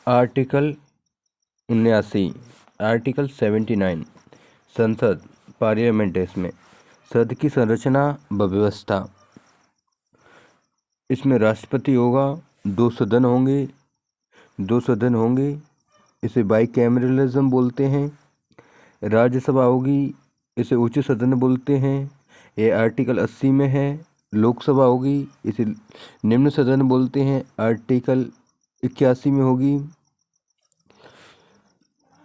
Article 79, article 79 संसद parliament है। इसमें संसद की संरचना व व्यवस्था, इसमें राष्ट्रपति होगा, दो सदन होंगे, इसे बाईकैमरलिज्म बोलते हैं। राज्यसभा होगी, इसे उच्च सदन बोलते हैं, ये आर्टिकल 80 में है। लोकसभा होगी, इसे निम्न सदन बोलते हैं, आर्टिकल 81 में होगी।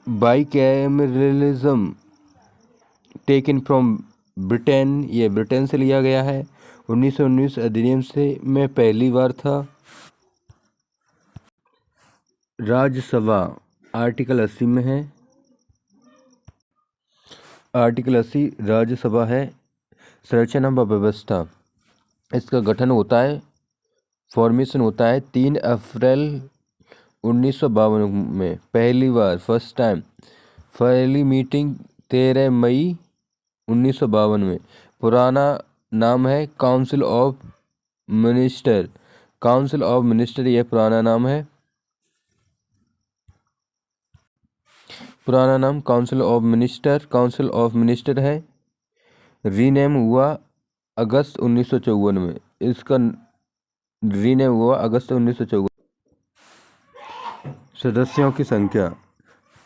बाईकैमरलिज्म टेकन फ्रॉम ब्रिटेन, ये ब्रिटेन से लिया गया है। 1919 अधिनियम से में पहली बार था। राज्यसभा आर्टिकल 80 में है। आर्टिकल 80 राज्यसभा है। संरचना व व्यवस्था, इसका गठन होता है, फॉर्मेशन होता है 3 अप्रैल 1952 में पहली बार, फर्स्ट टाइम। पहली मीटिंग 13 मई 1952 में। पुराना नाम है council of minister. Council of minister यह पुराना नाम है। पुराना नाम काउंसिल ऑफ मिनिस्टर है। रीनेम हुआ अगस्त 1954 में। इसका रीनेम हुआ अगस्त 1954। सदस्यों की संख्या,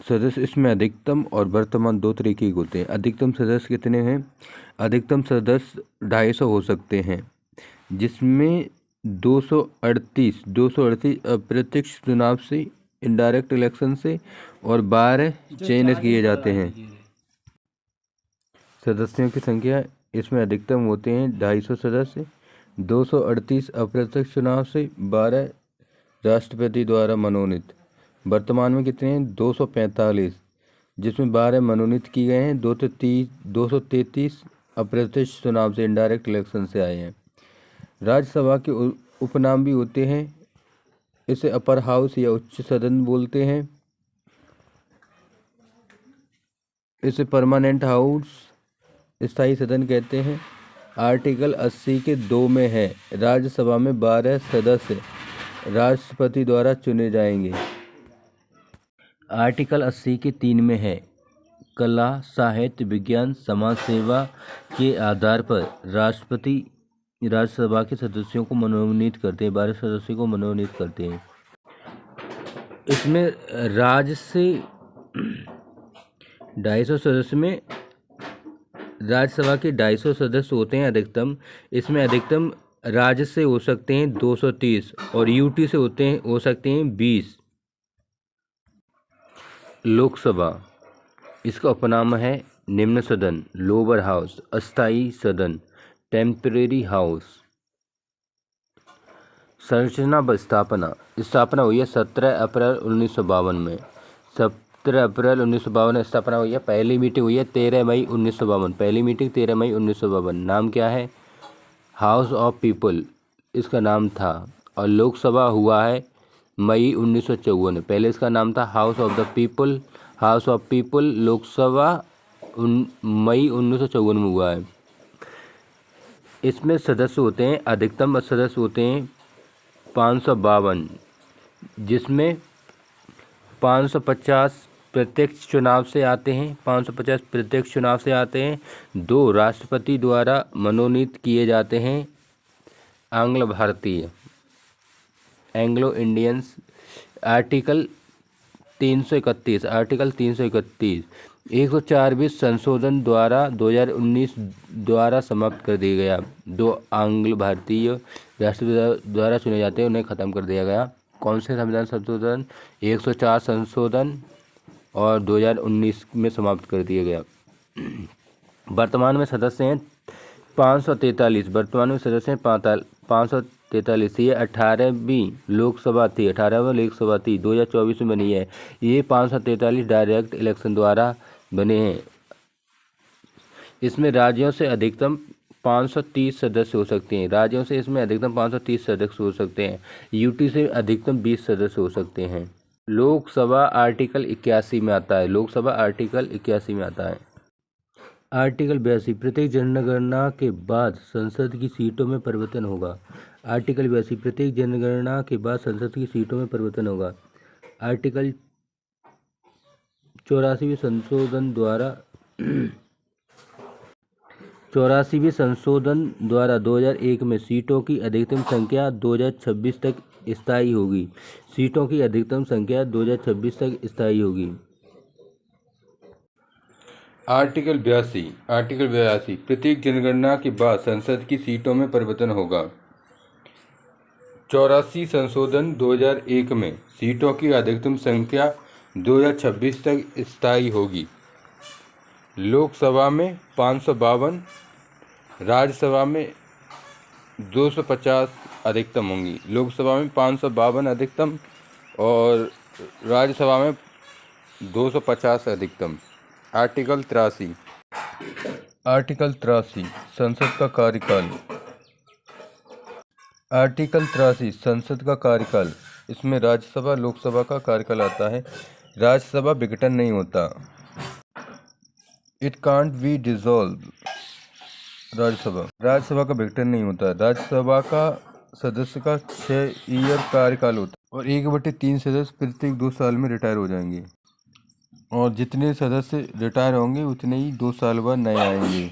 सदस्य इसमें अधिकतम और वर्तमान दो तरीके के होते हैं। अधिकतम सदस्य कितने हैं? अधिकतम सदस्य 250 हो सकते हैं, जिसमें 238 अप्रत्यक्ष चुनाव से, इनडायरेक्ट इलेक्शन से, और 12 चयनित किए जाते हैं। सदस्यों की संख्या इसमें अधिकतम होते हैं 250 सदस्य, 238 अप्रत्यक्ष चुनाव से, 12 राष्ट्रपति द्वारा मनोनीत। वर्तमान में कितने हैं? 245, जिसमें 12 मनोनीत किए गए हैं, 233 अप्रत्यक्ष चुनाव से, इनडायरेक्ट इलेक्शन से आए हैं। राज्यसभा के उपनाम भी होते हैं। इसे अपर हाउस या उच्च सदन बोलते हैं। इसे परमानेंट हाउस, स्थायी सदन कहते हैं। आर्टिकल 80 के 2 में है, राज्यसभा में 12 सदस्य राष्ट्रपति द्वारा चुने जाएंगे। आर्टिकल 80 के 3 में है, कला, साहित्य, विज्ञान, समाज सेवा के आधार पर राष्ट्रपति राज्यसभा के सदस्यों को मनोनीत करते हैं, 12 सदस्यों को मनोनीत करते हैं। इसमें राज्य से 250 सदस्य में राज्यसभा के 250 सदस्य होते हैं अधिकतम। इसमें अधिकतम राज्य से हो सकते हैं 230 और यूटी से हो सकते हैं 20। लोकसभा, इसका उपनाम है निम्न सदन, लोअर हाउस, अस्थायी सदन, टेम्परेरी हाउस। संरचना व स्थापना हुई है 17 अप्रैल 1952 में। 17 अप्रैल 1952 स्थापना हुई है। पहली मीटिंग हुई है 13 मई 1952। पहली मीटिंग 13 मई 1952। नाम क्या है? हाउस ऑफ पीपल इसका नाम था। और लोकसभा हुआ है मई 1954। पहले इसका नाम था हाउस ऑफ पीपल। लोकसभा मई 1954 में हुआ है। इसमें सदस्य होते हैं, अधिकतम सदस्य होते हैं 552, जिसमें 550 प्रत्यक्ष चुनाव से आते हैं। 550 प्रत्यक्ष चुनाव से आते हैं। 2 राष्ट्रपति द्वारा मनोनीत किए जाते हैं, आंग्ल भारतीय, एंग्लो इंडियंस। आर्टिकल 331 104वें संशोधन द्वारा 2019 द्वारा समाप्त कर दिया गया। 2 आंग्ल भारतीय राष्ट्रपति द्वारा चुने जाते हैं, उन्हें खत्म कर दिया गया। कौन से संविधान संशोधन? 104 संशोधन, और 2019 में समाप्त कर दिया गया। वर्तमान में सदस्य हैं 543। वर्तमान में सदस्य हैं 543। ये 18वीं लोकसभा थी, 2024 में बनी है। ये 543 डायरेक्ट इलेक्शन द्वारा बने हैं। इसमें राज्यों से अधिकतम 530 सदस्य हो सकते हैं। राज्यों से इसमें अधिकतम 530 सदस्य हो सकते हैं। यूटी से अधिकतम 20 सदस्य हो सकते हैं। लोकसभा आर्टिकल 81 में आता है। आर्टिकल 82 प्रत्येक जनगणना के बाद संसद की सीटों में परिवर्तन होगा। आर्टिकल 82 प्रत्येक जनगणना के बाद संसद की सीटों में परिवर्तन होगा। आर्टिकल 84वें संशोधन द्वारा 2001 में सीटों की अधिकतम संख्या 2026 तक स्थायी होगी। सीटों की अधिकतम संख्या 2026 तक स्थायी होगी। आर्टिकल 82 प्रत्येक जनगणना के बाद संसद की सीटों में परिवर्तन होगा। 84 संशोधन 2001 में सीटों की अधिकतम संख्या 2026 तक स्थायी होगी। लोकसभा में 552, राज्यसभा में 250 अधिकतम होंगी। लोकसभा में 552 अधिकतम और राज्यसभा में 250 अधिकतम। आर्टिकल 83 संसद का कार्यकाल। आर्टिकल 83 संसद का कार्यकाल। इसमें राज्यसभा लोकसभा का कार्यकाल आता है। राज्यसभा विघटन नहीं होता। It can't be dissolve. Rajya Sabha का विघटन नहीं होता। राज्यसभा का सदस्य का 6 ईयर कार्यकाल होता है और 1/3 सदस्य प्रत्येक 2 साल में रिटायर हो जाएंगे और जितने सदस्य रिटायर होंगे उतने ही 2 साल बाद नए आएंगे।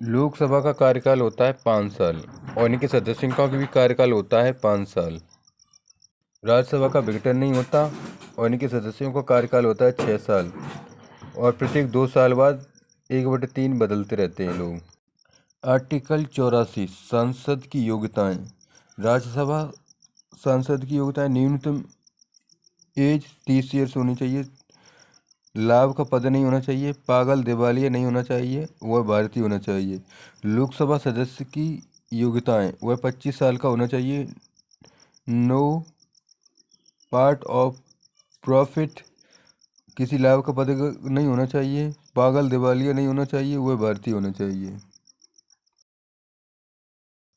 लोकसभा का कार्यकाल होता है 5 साल और इनके सदस्यों का भी कार्यकाल होता है 5 साल। राज्यसभा का विघटन नहीं होता और इनके सदस्यों का कार्यकाल होता है 6 साल और प्रत्येक 2 साल बाद 1/3 बदलते रहते हैं लोग। आर्टिकल 84 संसद की योग्यताएं। राज्यसभा सांसद की योग्यताएं न्यूनतम एज 30 ईयर्स होनी चाहिए। लाभ का पद नहीं होना चाहिए। पागल दिवालिया नहीं होना चाहिए। वह भारतीय होना चाहिए। लोकसभा सदस्य की योग्यताएं वह 25 साल का होना चाहिए। नो पार्ट ऑफ प्रॉफिट किसी लाभ का पद नहीं होना चाहिए। पागल दिवालिया नहीं होना चाहिए। वह भारतीय होना चाहिए।